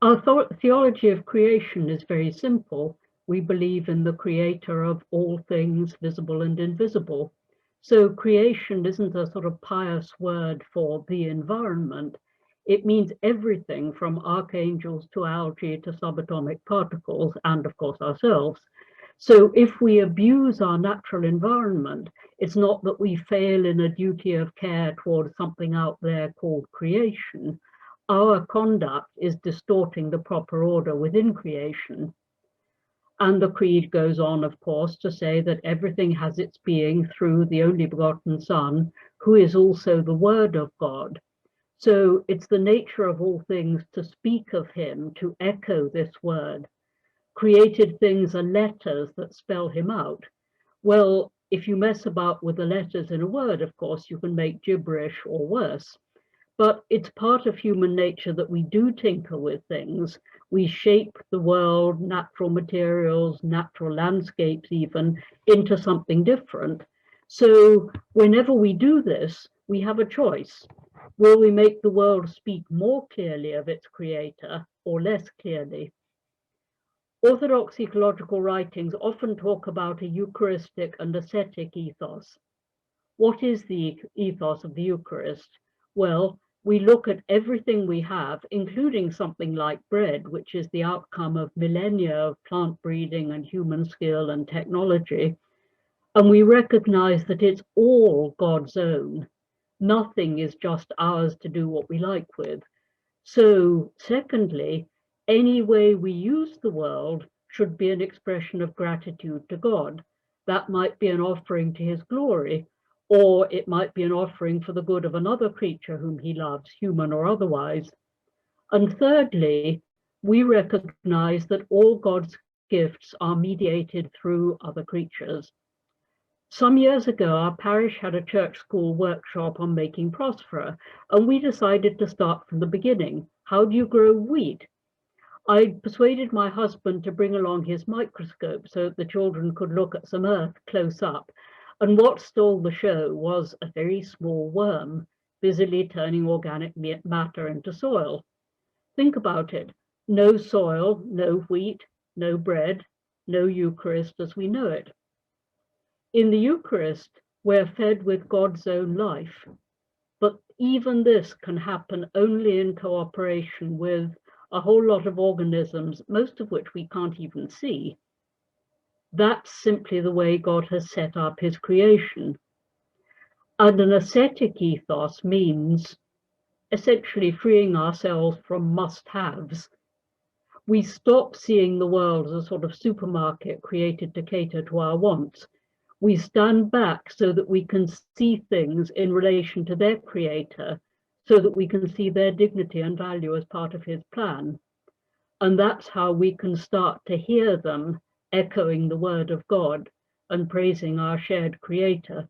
Our theology of creation is very simple. We believe in the creator of all things, visible and invisible. So creation isn't a sort of pious word for the environment. It means everything from archangels to algae to subatomic particles, and of course ourselves. So if we abuse our natural environment, it's not that we fail in a duty of care towards something out there called creation. Our conduct is distorting the proper order within creation. And the creed goes on, of course, to say that everything has its being through the only begotten Son, who is also the Word of God. So it's the nature of all things to speak of him, to echo this word. Created things are letters that spell him out. Well, if you mess about with the letters in a word, of course, you can make gibberish or worse. But it's part of human nature that we do tinker with things. We shape the world, natural materials, natural landscapes even, into something different. So whenever we do this, we have a choice. Will we make the world speak more clearly of its creator or less clearly? Orthodox ecological writings often talk about a Eucharistic and ascetic ethos. What is the ethos of the Eucharist? Well, we look at everything we have, including something like bread, which is the outcome of millennia of plant breeding and human skill and technology, and we recognize that it's all God's own. Nothing is just ours to do what we like with. So, secondly, any way we use the world should be an expression of gratitude to God. That might be an offering to his glory, or it might be an offering for the good of another creature whom he loves, human or otherwise. And thirdly, we recognize that all God's gifts are mediated through other creatures. Some years ago, our parish had a church school workshop on making prosphora, and we decided to start from the beginning. How do you grow wheat? I persuaded my husband to bring along his microscope so that the children could look at some earth close up. And what stole the show was a very small worm, busily turning organic matter into soil. Think about it. No soil, no wheat, no bread, no Eucharist as we know it. In the Eucharist, we're fed with God's own life, but even this can happen only in cooperation with a whole lot of organisms, most of which we can't even see. That's simply the way God has set up his creation. And an ascetic ethos means essentially freeing ourselves from must-haves. We stop seeing the world as a sort of supermarket created to cater to our wants. We stand back so that we can see things in relation to their creator, so that we can see their dignity and value as part of his plan. And that's how we can start to hear them echoing the word of God and praising our shared creator.